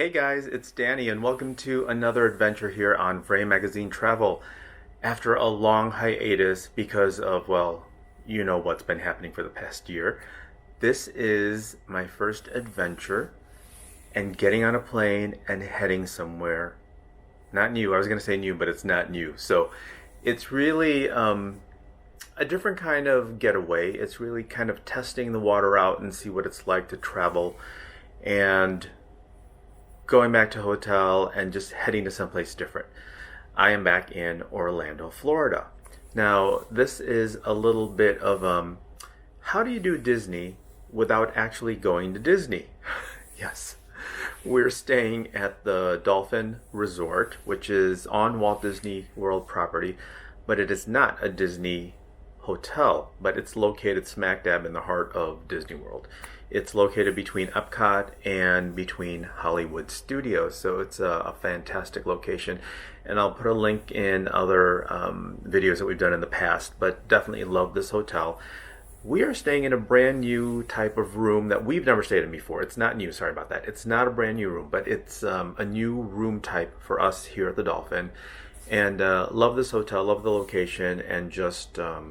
Hey guys, it's Danny and welcome to another adventure here on VRAI Magazine Travel. After a long hiatus because of, well, you know what's been happening for the past year, this is my first adventure and getting on a plane and heading somewhere. Not new, I was going to say new, but it's not new. So it's really a different kind of getaway. It's really kind of testing the water out and see what it's like to travel and going back to a hotel and just heading to someplace different. I am back in Orlando, Florida. Now, this is a little bit of how do you do Disney without actually going to Disney? Yes, we're staying at the Dolphin Resort, which is on Walt Disney World property, but it is not a Disney hotel, but it's located smack dab in the heart of Disney World. It's located between Epcot and between Hollywood Studios, so it's a fantastic location. And I'll put a link in other videos that we've done in the past, but definitely love this hotel. We are staying in a brand new type of room that we've never stayed in before. It's not new, sorry about that. It's not a brand new room, but it's a new room type for us here at the Dolphin. And love this hotel, love the location, and just a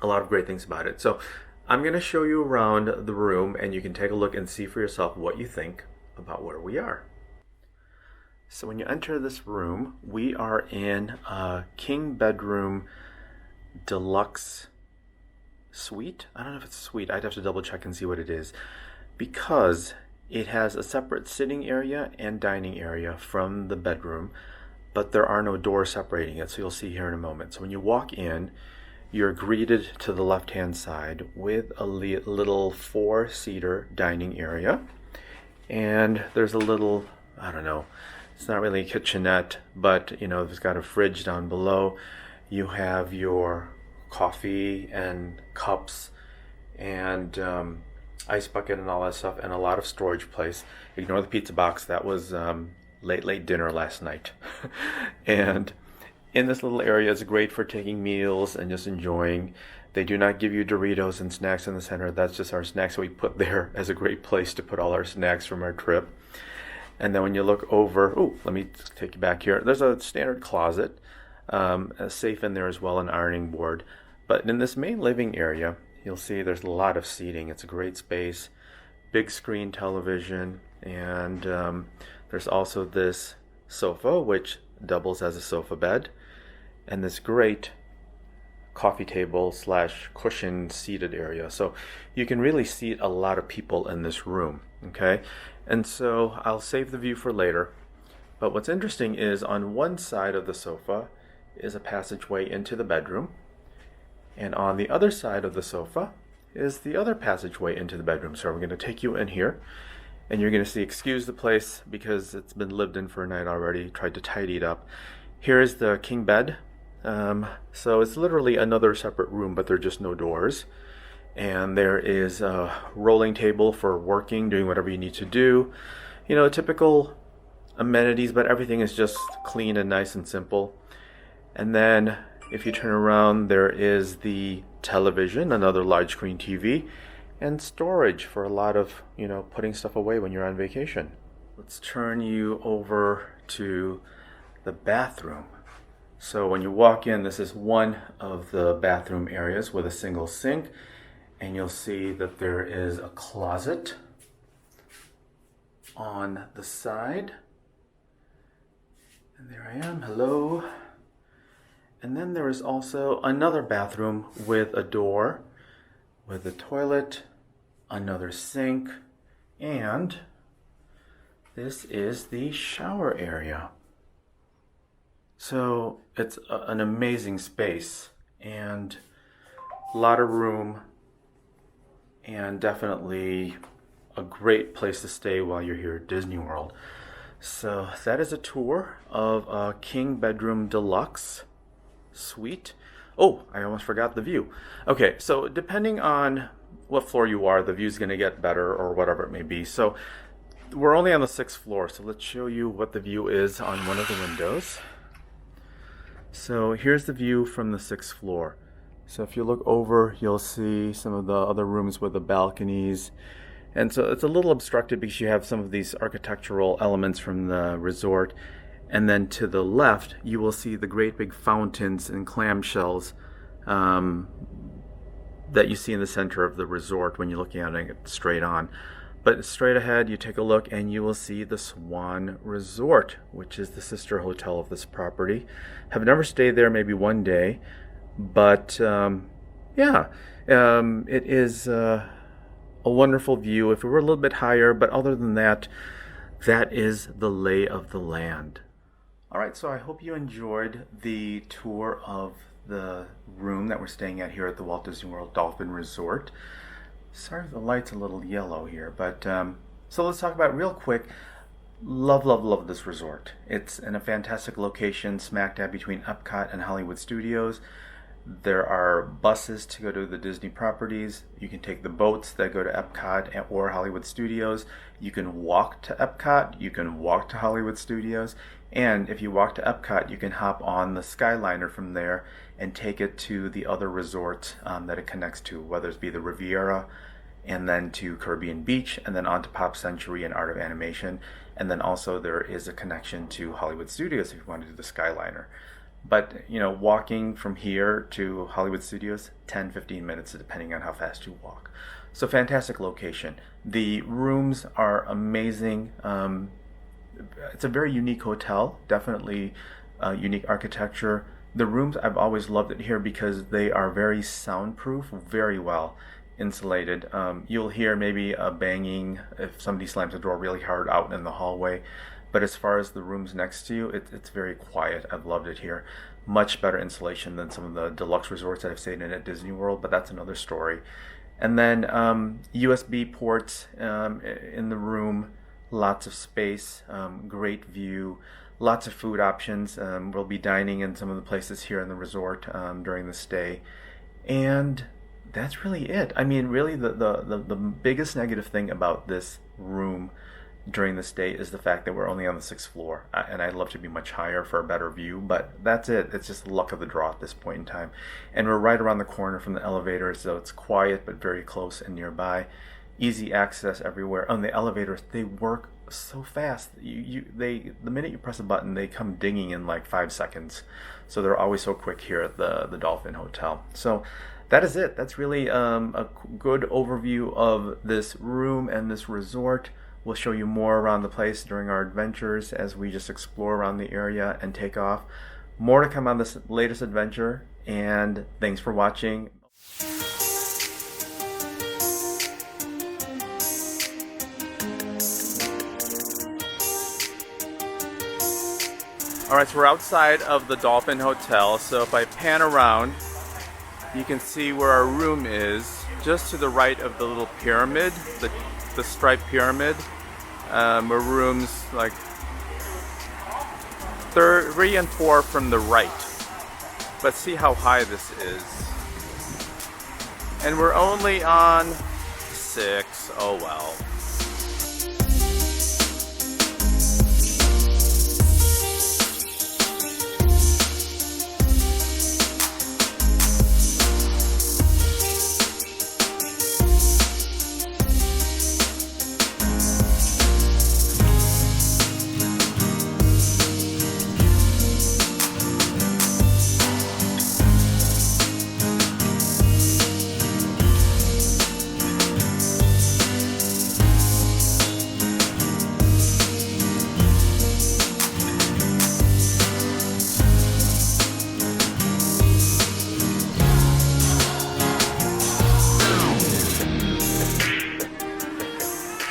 lot of great things about it. So I'm going to show you around the room and you can take a look and see for yourself what you think about where we are. So when you enter this room, we are in a king bedroom deluxe suite. I don't know if it's a suite. I'd have to double check and see what it is, because it has a separate sitting area and dining area from the bedroom, but there are no doors separating it, so you'll see here in a moment. So when you walk in, you're greeted to the left-hand side with a little four-seater dining area. And there's a little, I don't know, it's not really a kitchenette, but you know, it's got a fridge down below. You have your coffee and cups and ice bucket and all that stuff, and a lot of storage place. Ignore the pizza box. That was late dinner last night. And in this little area, it's great for taking meals and just enjoying. They do not give you Doritos and snacks in the center. That's just our snacks that we put there as a great place to put all our snacks from our trip. And then when you look over, let me take you back here. There's a standard closet, a safe in there as well, an ironing board. But in this main living area, you'll see there's a lot of seating. It's a great space, big screen television, and there's also this sofa, which doubles as a sofa bed, and this great coffee table / cushion seated area. So you can really seat a lot of people in this room, okay? And so I'll save the view for later. But what's interesting is on one side of the sofa is a passageway into the bedroom, and on the other side of the sofa is the other passageway into the bedroom. So we're going to take you in here, and you're going to see, excuse the place because it's been lived in for a night already, tried to tidy it up. Here is the king bed. So it's literally another separate room, but there are just no doors. And there is a rolling table for working, doing whatever you need to do. You know, typical amenities, but everything is just clean and nice and simple. And then if you turn around, there is the television, another large screen TV, and storage for a lot of, you know, putting stuff away when you're on vacation. Let's turn you over to the bathroom. So when you walk in, this is one of the bathroom areas with a single sink, and you'll see that there is a closet on the side. And there I am, hello. And then there is also another bathroom with a door, with a toilet, another sink, and this is the shower area. So it's an amazing space and a lot of room, and definitely a great place to stay while you're here at Disney World. So that is a tour of a king bedroom deluxe suite. Oh, I almost forgot the view. Okay, so depending on what floor you are, the view's going to get better or whatever it may be. So we're only on the 6th floor, so let's show you what the view is on one of the windows. So here's the view from the 6th floor. So if you look over, you'll see some of the other rooms with the balconies And so it's a little obstructed because you have some of these architectural elements from the resort. And then to the left, you will see the great big fountains and clamshells that you see in the center of the resort when you're looking at it straight on. But straight ahead, you take a look and you will see the Swan Resort, which is the sister hotel of this property. Have never stayed there, maybe one day, but it is a wonderful view. If it were a little bit higher, but other than that, that is the lay of the land. All right, so I hope you enjoyed the tour of the room that we're staying at here at the Walt Disney World Dolphin Resort. Sorry if the light's a little yellow here, but so let's talk about it real quick. Love this resort. It's in a fantastic location, smack dab between Epcot and Hollywood Studios. There are buses to go to the Disney properties. You can take the boats that go to Epcot or Hollywood Studios. You can walk to Epcot. You can walk to Hollywood Studios. And if you walk to Epcot, you can hop on the Skyliner from there and take it to the other resorts that it connects to, whether it be the Riviera and then to Caribbean Beach and then on to Pop Century and Art of Animation. And then also there is a connection to Hollywood Studios if you want to do the Skyliner. But, walking from here to Hollywood Studios, 10-15 minutes depending on how fast you walk. So fantastic location. The rooms are amazing. It's a very unique hotel, definitely unique architecture. The rooms, I've always loved it here because they are very soundproof, very well insulated. You'll hear maybe a banging if somebody slams the door really hard out in the hallway. But as far as the rooms next to you, it's very quiet. I've loved it here. Much better insulation than some of the deluxe resorts that I've stayed in at Disney World, but that's another story. And then USB ports in the room, lots of space, great view, lots of food options. We'll be dining in some of the places here in the resort during the stay. And that's really it. I mean, really the biggest negative thing about this room during the stay is the fact that we're only on the 6th floor, and I'd love to be much higher for a better view, but that's it. It's just luck of the draw at this point in time. And we're right around the corner from the elevator, so it's quiet but very close and nearby. Easy access everywhere. On the elevators, they work so fast. The minute you press a button, they come dinging in like 5 seconds. So they're always so quick here at the Dolphin Hotel. So that is it. That's really a good overview of this room and this resort. We'll show you more around the place during our adventures as we just explore around the area and take off. More to come on this latest adventure, and thanks for watching. Alright, so we're outside of the Dolphin Hotel, so if I pan around, you can see where our room is, just to the right of the little pyramid, the striped pyramid. Where rooms like 3 and 4 from the right. But see how high this is. And we're only on 6. Oh well.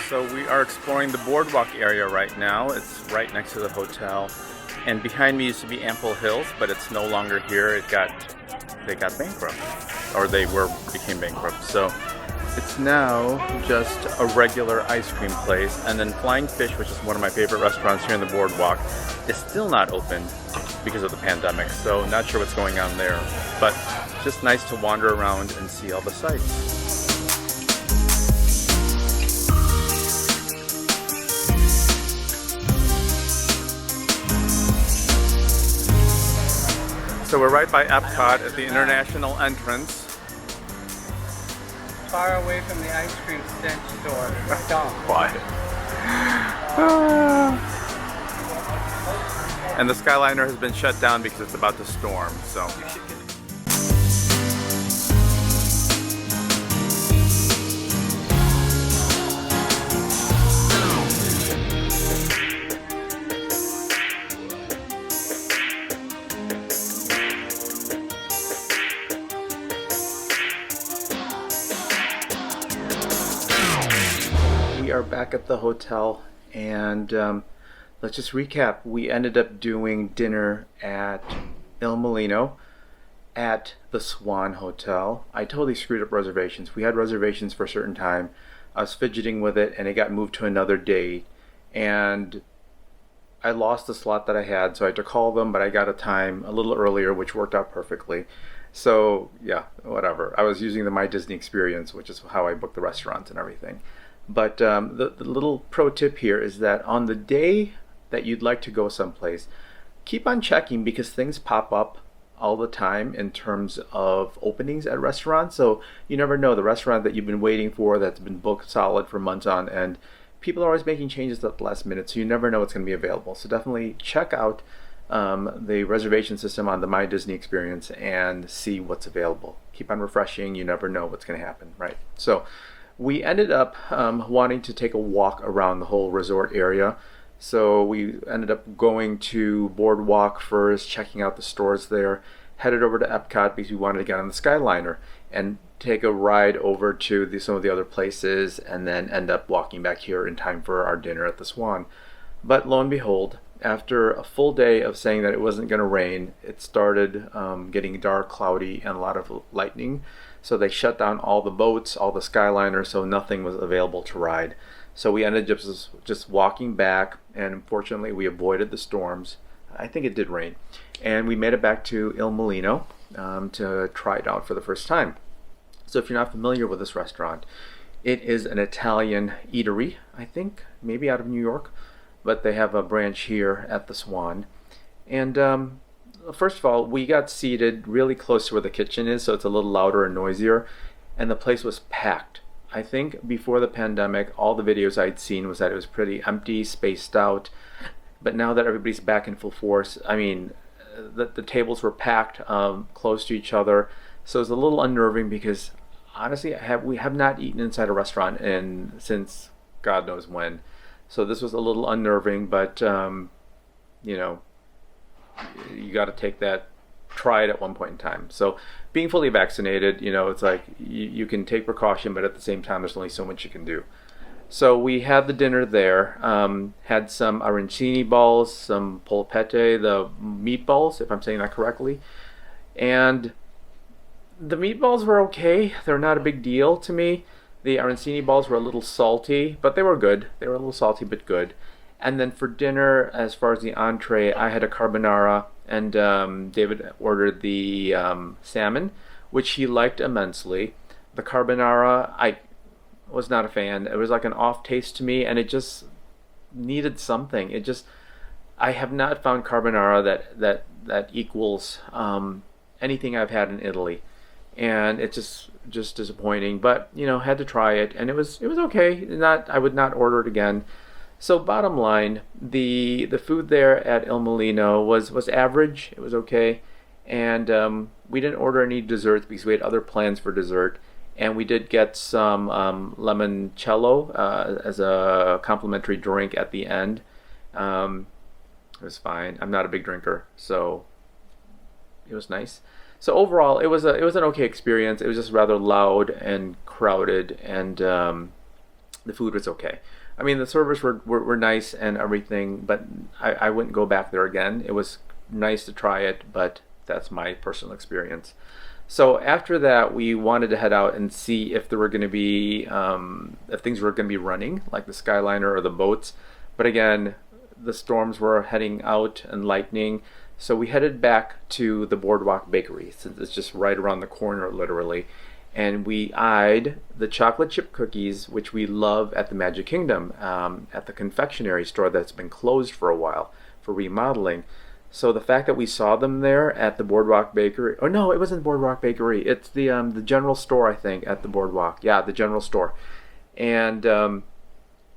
So we are exploring the Boardwalk area right now. It's right next to the hotel. And behind me used to be Ample Hills, but it's no longer here. They got bankrupt, or became bankrupt. So it's now just a regular ice cream place. And then Flying Fish, which is one of my favorite restaurants here in the Boardwalk, is still not open because of the pandemic. So not sure what's going on there, but just nice to wander around and see all the sights. So we're right by Epcot at the international entrance. far away from the ice cream stench store. Stop. Quiet. And the Skyliner has been shut down because it's about to storm, so. We are back at the hotel, and let's just recap. We ended up doing dinner at Il Mulino at the Swan Hotel. I totally screwed up reservations. We had reservations for a certain time. I was fidgeting with it, and it got moved to another day, and I lost the slot that I had, so I had to call them, but I got a time a little earlier, which worked out perfectly. So yeah, whatever. I was using the My Disney experience, which is how I booked the restaurants and everything. But the little pro tip here is that on the day that you'd like to go someplace, keep on checking, because things pop up all the time in terms of openings at restaurants. So you never know, the restaurant that you've been waiting for, that's been booked solid for months on end, people are always making changes at the last minute, so you never know what's going to be available. So definitely check out the reservation system on the My Disney experience and see what's available. Keep on refreshing, you never know what's going to happen, right? So we ended up wanting to take a walk around the whole resort area. So we ended up going to Boardwalk first, checking out the stores there, headed over to Epcot because we wanted to get on the Skyliner and take a ride over to some of the other places, and then end up walking back here in time for our dinner at the Swan. But lo and behold, after a full day of saying that it wasn't going to rain, it started getting dark, cloudy, and a lot of lightning. So they shut down all the boats, all the Skyliners, so nothing was available to ride. So we ended up just walking back, and unfortunately we avoided the storms. I think it did rain. And we made it back to Il Mulino to try it out for the first time. So if you're not familiar with this restaurant, it is an Italian eatery, I think, maybe out of New York, but they have a branch here at the Swan. And first of all, we got seated really close to where the kitchen is, so it's a little louder and noisier, and the place was packed. I think before the pandemic, all the videos I'd seen was that it was pretty empty, spaced out, but now that everybody's back in full force, I mean, the tables were packed close to each other, so it's a little unnerving because honestly, we have not eaten inside a restaurant since God knows when. So this was a little unnerving, but you know, you got to try it at one point in time. So being fully vaccinated, you know, it's like you can take precaution, but at the same time, there's only so much you can do. So we had the dinner there, had some arancini balls, some polpette, the meatballs, if I'm saying that correctly. And the meatballs were okay. They're not a big deal to me. The arancini balls were a little salty, but they were good. They were a little salty, but good. And then for dinner, as far as the entree, I had a carbonara, and David ordered the salmon, which he liked immensely. The carbonara, I was not a fan. It was like an off taste to me, and it just needed something. I have not found carbonara that equals anything I've had in Italy, and it's just disappointing. But you know, had to try it, and it was okay. I would not order it again. So bottom line, the food there at Il Mulino was average. It was okay, and we didn't order any desserts because we had other plans for dessert. And we did get some limoncello as a complimentary drink at the end. It was fine. I'm not a big drinker, so it was nice. So overall, it was an okay experience. It was just rather loud and crowded, and the food was okay. I mean, the servers were nice and everything, but I wouldn't go back there again. It was nice to try it, but that's my personal experience. So after that, we wanted to head out and see if there were going to be, if things were going to be running, like the Skyliner or the boats. But again, the storms were heading out and lightning. So we headed back to the Boardwalk Bakery, since it's just right around the corner, literally. And we eyed the chocolate chip cookies, which we love at the Magic Kingdom, at the confectionery store that's been closed for a while for remodeling. So the fact that we saw them there at the Boardwalk Bakery, oh no, it wasn't Boardwalk Bakery. It's the general store, I think, at the Boardwalk. Yeah, the general store. And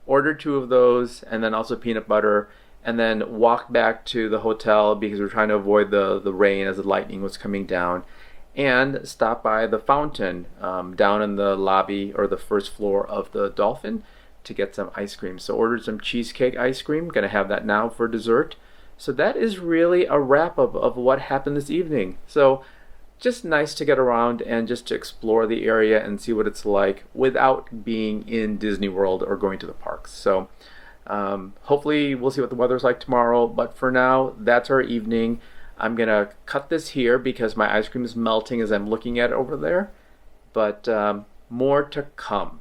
ordered 2 of those, and then also peanut butter, and then walked back to the hotel because we were trying to avoid the rain as the lightning was coming down, and stopped by the fountain down in the lobby or the first floor of the Dolphin to get some ice cream. So ordered some cheesecake ice cream. Gonna have that now for dessert. So that is really a wrap up of what happened this evening. So just nice to get around and just to explore the area and see what it's like without being in Disney World or going to the parks. So hopefully we'll see what the weather's like tomorrow, but for now, that's our evening. I'm gonna cut this here because my ice cream is melting as I'm looking at it over there, but more to come.